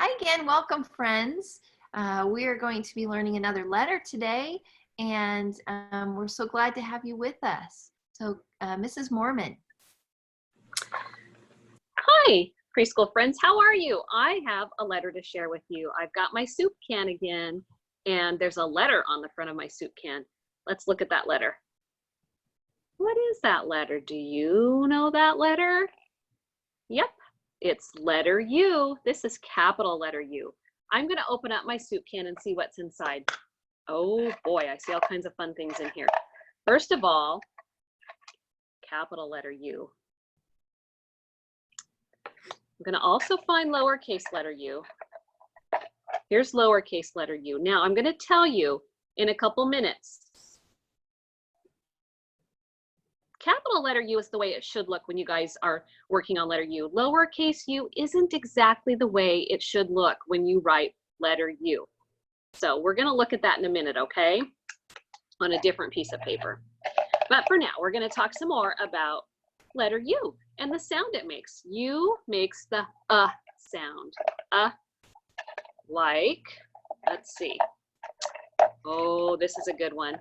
Hi again, welcome friends. We are going to be learning another letter today, and we're so glad to have you with us. So Mrs. Mormon. Hi, preschool friends. How are you? I have a letter to share with you. I've got my soup can again, and there's a letter on the front of my soup can. Let's look at that letter. What is that letter? Do you know that letter? Yep, it's letter U. This is capital letter U. I'm going to open up my soup can and see what's inside. Oh boy, I see all kinds of fun things in here. First of all, capital letter U. I'm going to also find lowercase letter u. Here's lowercase letter u. Now I'm going to tell you in a couple minutes. Capital letter U is the way it should look when you guys are working on letter U. Lowercase u isn't exactly the way it should look when you write letter U. So we're going to look at that in a minute, okay? On a different piece of paper. But for now, we're going to talk some more about letter U and the sound it makes. U makes the sound. Like, let's see. Oh, this is a good one.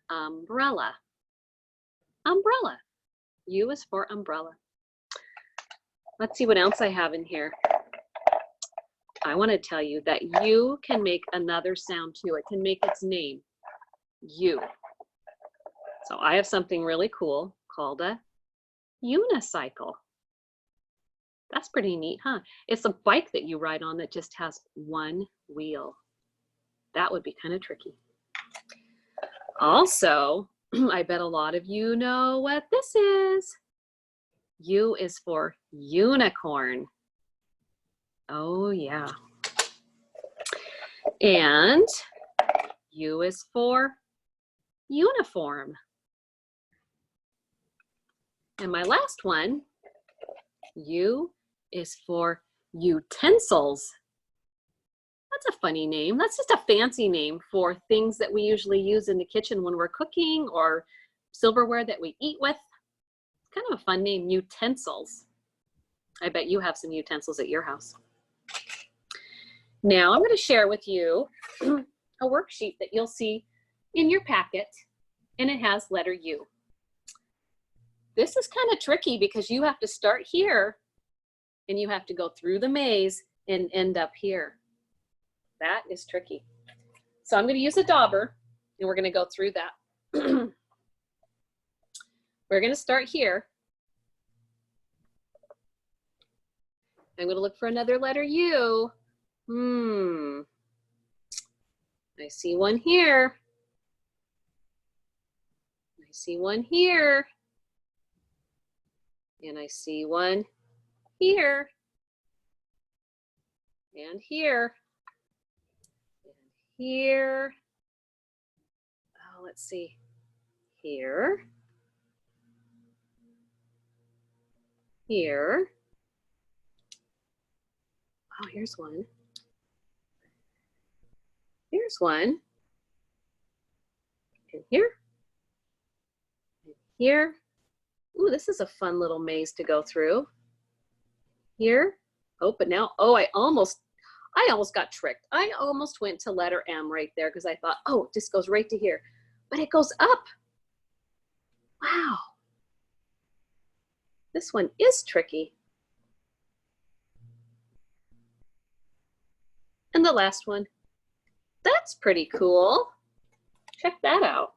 Umbrella. Umbrella. U is for umbrella. Let's see what else I have in here. I want to tell you that U can make another sound too. It can make its name, U. So I have something really cool called a unicycle. That's pretty neat, huh? It's a bike that you ride on that just has one wheel. That would be kind of tricky. Also, I bet a lot of you know what this is. U is for unicorn. Oh yeah. And U is for uniform. And my last one, U is for utensils. That's a funny name. That's just a fancy name for things that we usually use in the kitchen when we're cooking, or silverware that we eat with. It's kind of a fun name, utensils. I bet you have some utensils at your house. Now I'm going to share with you a worksheet that you'll see in your packet, and it has letter U. This is kind of tricky because you have to start here and you have to go through the maze and end up here. That is tricky. So I'm going to use a dauber and we're going to go through that. We're going to start here. I'm going to look for another letter U. I see one here. I see one here. And I see one here. And here. And here. Oh, let's see. Here. Here. Oh, here's one. Here's one. And here. And here. Ooh, this is a fun little maze to go through. Here. Oh, but now, oh, I almost got tricked. I almost went to letter M right there because I thought, oh, it just goes right to here. But it goes up. Wow. This one is tricky. And the last one. That's pretty cool. Check that out.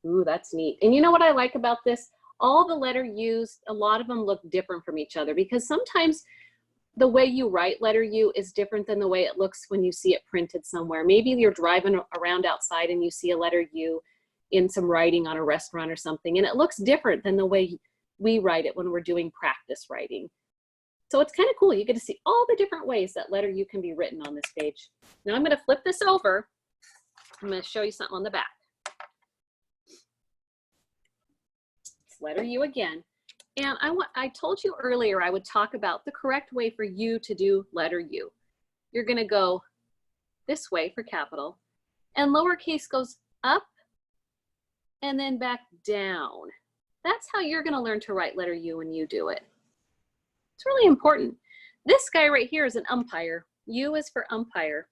Ooh, that's neat. And you know what I like about this? All the letter U's, a lot of them look different from each other because sometimes the way you write letter U is different than the way it looks when you see it printed somewhere. Maybe you're driving around outside and you see a letter U in some writing on a restaurant or something, and it looks different than the way we write it when we're doing practice writing. So it's kind of cool. You get to see all the different ways that letter U can be written on this page. Now I'm going to flip this over. I'm going to show you something on the back. It's letter U again. And I told you earlier I would talk about the correct way for you to do letter U. You're going to go this way for capital, and lowercase goes up and then back down. That's how you're going to learn to write letter U when you do it. It's really important. This guy right here is an umpire. U is for umpire.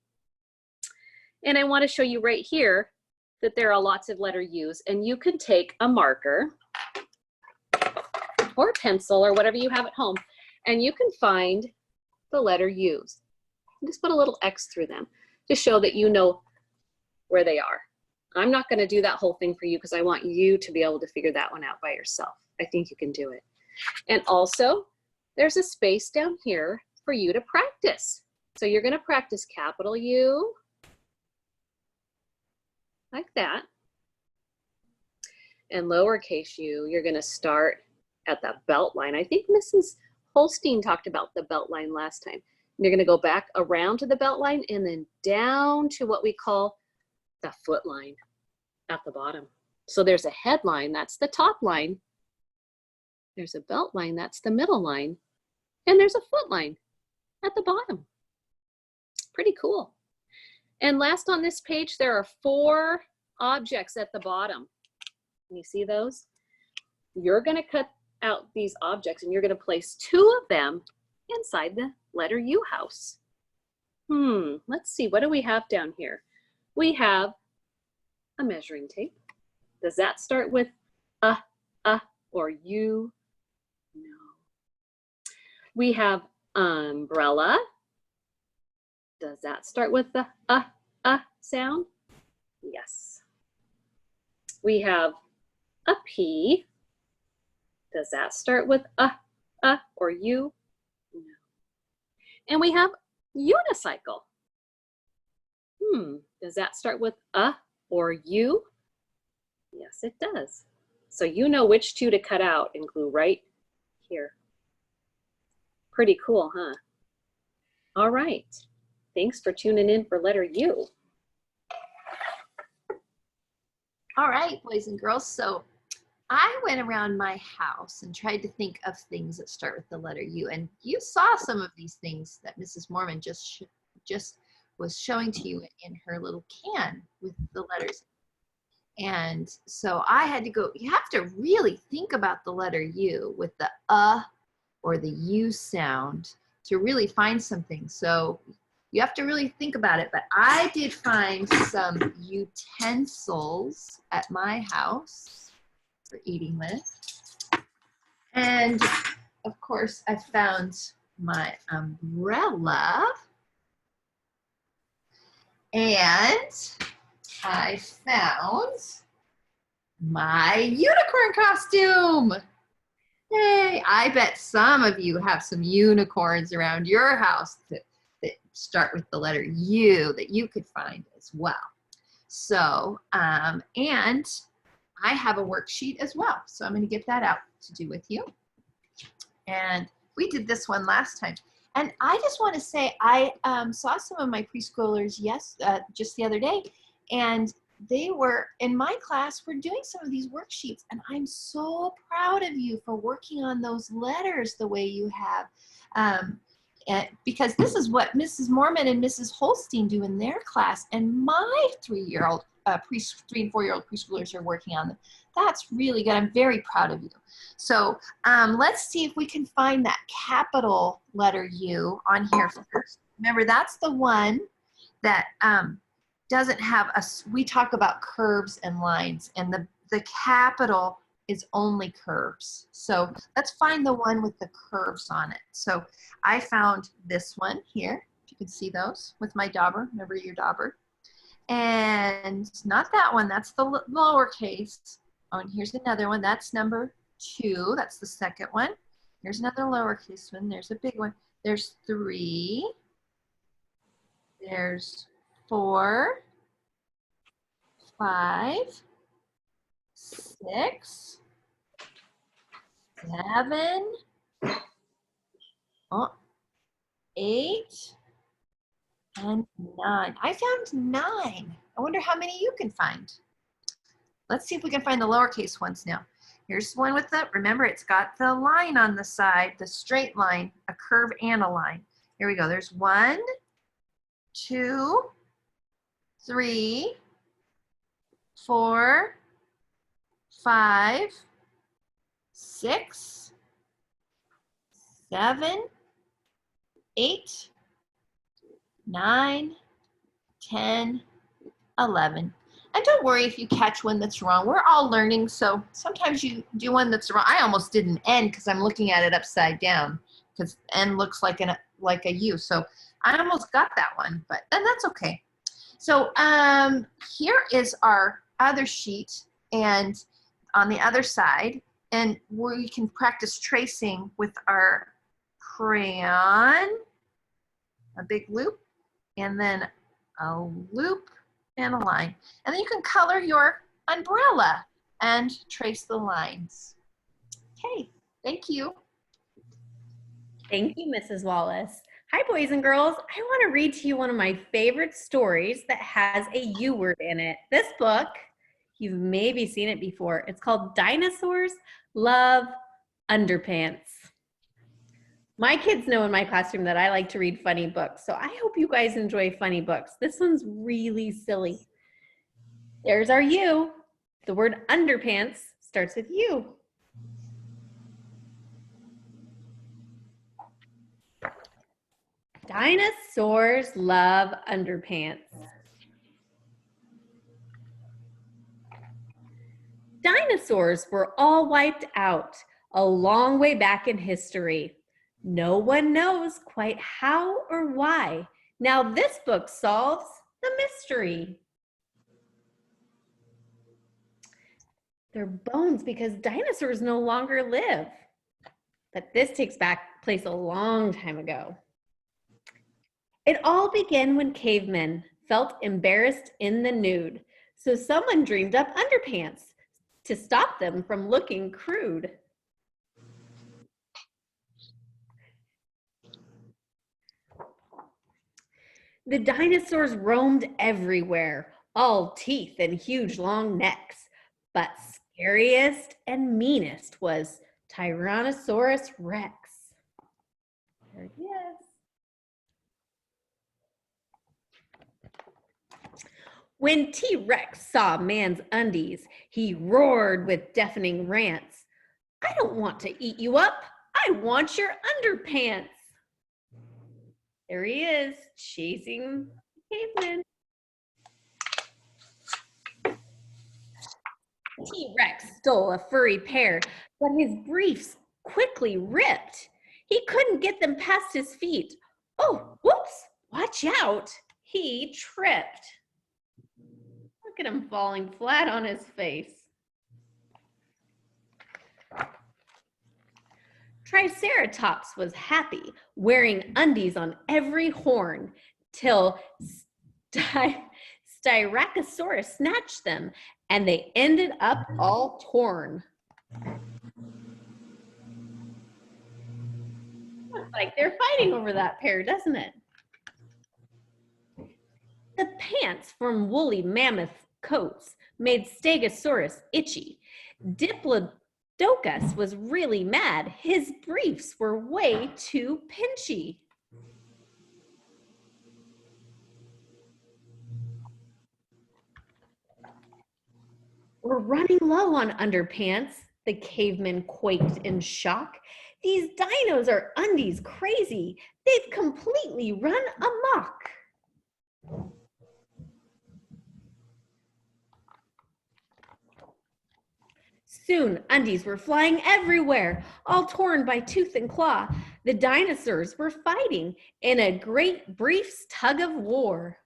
And I want to show you right here that there are lots of letter U's, and you can take a marker or a pencil or whatever you have at home, and you can find the letter U's. Just put a little X through them to show that you know where they are. I'm not going to do that whole thing for you because I want you to be able to figure that one out by yourself. I think you can do it. And also, there's a space down here for you to practice. So you're going to practice capital U, like that. And lowercase u, you're going to start at the belt line. I think Mrs. Holstein talked about the belt line last time. You're going to go back around to the belt line and then down to what we call the foot line at the bottom. So there's a headline, that's the top line. There's a belt line, that's the middle line. And there's a foot line at the bottom. Pretty cool. And last on this page, there are 4 objects at the bottom. Can you see those? You're going to cut out these objects and you're going to place 2 of them inside the letter U house. Let's see, what do we have down here? We have a measuring tape. Does that start with a or U? No. We have umbrella. Does that start with the sound? Yes. We have a P. Does that start with a or U? No. And we have unicycle. Does that start with a or U? Yes, it does. So you know which 2 to cut out and glue right here. Pretty cool, huh? All right. Thanks for tuning in for letter U. All right, boys and girls. So I went around my house and tried to think of things that start with the letter U. And you saw some of these things that Mrs. Mormon just was showing to you in her little can with the letters. And so I had to go, you have to really think about the letter U with the or the U sound to really find something. So you have to really think about it. But I did find some utensils at my house for eating with. And of course, I found my umbrella. And I found my unicorn costume. Yay! I bet some of you have some unicorns around your house that start with the letter U that you could find as well. So, and I have a worksheet as well. So I'm going to get that out to do with you. And we did this one last time. And I just want to say, I saw some of my preschoolers, just the other day, and they were, in my class, we're doing some of these worksheets, and I'm so proud of you for working on those letters the way you have. Because this is what Mrs. Mormon and Mrs. Holstein do in their class, and my 3 and 4-year-old preschoolers are working on them. That's really good. I'm very proud of you. So let's see if we can find that capital letter U on here first. Remember, that's the one that doesn't have we talk about curves and lines, and the capital is only curves. So let's find the one with the curves on it. So I found this one here. You can see those with my dauber. Remember your dauber. And not that one. That's the lowercase. Oh, and here's another one. That's number 2. That's the second one. Here's another lowercase one. There's a big one. There's 3. There's 4, 5, 6, 7, 8, and 9. I found 9. I wonder how many you can find. Let's see if we can find the lowercase ones now. Here's one with the, remember, it's got the line on the side, the straight line, a curve and a line. Here we go. There's 1, 2, 3, 4, 5, 6, 7, 8, 9, 10, 11. And don't worry if you catch one that's wrong. We're all learning, so sometimes you do one that's wrong. I almost did an N because I'm looking at it upside down because N looks like a U. So I almost got that one, and that's okay. So here is our other sheet, and on the other side, and we can practice tracing with our crayon, a big loop, and then a loop and a line. And then you can color your umbrella and trace the lines. Okay, thank you. Thank you, Mrs. Wallace. Hi, boys and girls. I want to read to you one of my favorite stories that has a U word in it. This book, you've maybe seen it before. It's called Dinosaurs Love Underpants. My kids know in my classroom that I like to read funny books, so I hope you guys enjoy funny books. This one's really silly. There's our U. The word underpants starts with U. Dinosaurs love underpants. Dinosaurs were all wiped out a long way back in history. No one knows quite how or why. Now this book solves the mystery. They're bones because dinosaurs no longer live. But this takes place a long time ago. It all began when cavemen felt embarrassed in the nude. So someone dreamed up underpants to stop them from looking crude. The dinosaurs roamed everywhere, all teeth and huge long necks. But scariest and meanest was Tyrannosaurus Rex. There he is. When T-Rex saw man's undies, he roared with deafening rants. I don't want to eat you up. I want your underpants. There he is, chasing the caveman. T-Rex stole a furry pair, but his briefs quickly ripped. He couldn't get them past his feet. Oh, whoops, watch out. He tripped. Look at him falling flat on his face. Triceratops was happy, wearing undies on every horn, till Styracosaurus snatched them, and they ended up all torn. Looks like they're fighting over that pair, doesn't it? The pants from woolly mammoth coats made Stegosaurus itchy. Diplodocus was really mad. His briefs were way too pinchy. We're running low on underpants, the caveman quaked in shock. These dinos are undies crazy. They've completely run amok. Soon, undies were flying everywhere, all torn by tooth and claw. The dinosaurs were fighting in a great briefs tug of war.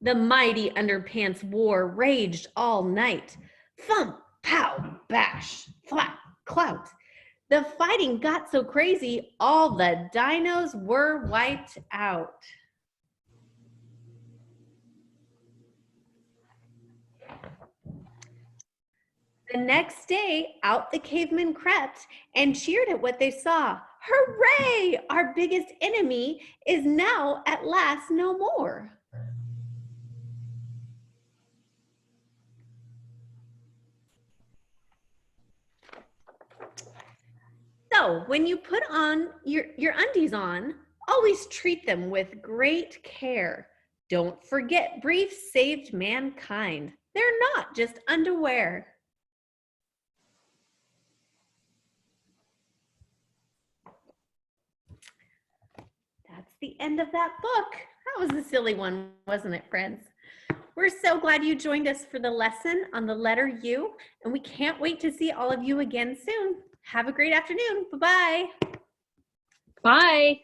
The mighty underpants war raged all night. Thump, pow, bash, flap, clout. The fighting got so crazy, all the dinos were wiped out. The next day, out the cavemen crept and cheered at what they saw. Hooray! Our biggest enemy is now at last no more. So when you put on your undies on, always treat them with great care. Don't forget briefs saved mankind. They're not just underwear. That's the end of that book. That was a silly one, wasn't it, friends? We're so glad you joined us for the lesson on the letter U, and we can't wait to see all of you again soon. Have a great afternoon. Bye-bye. Bye.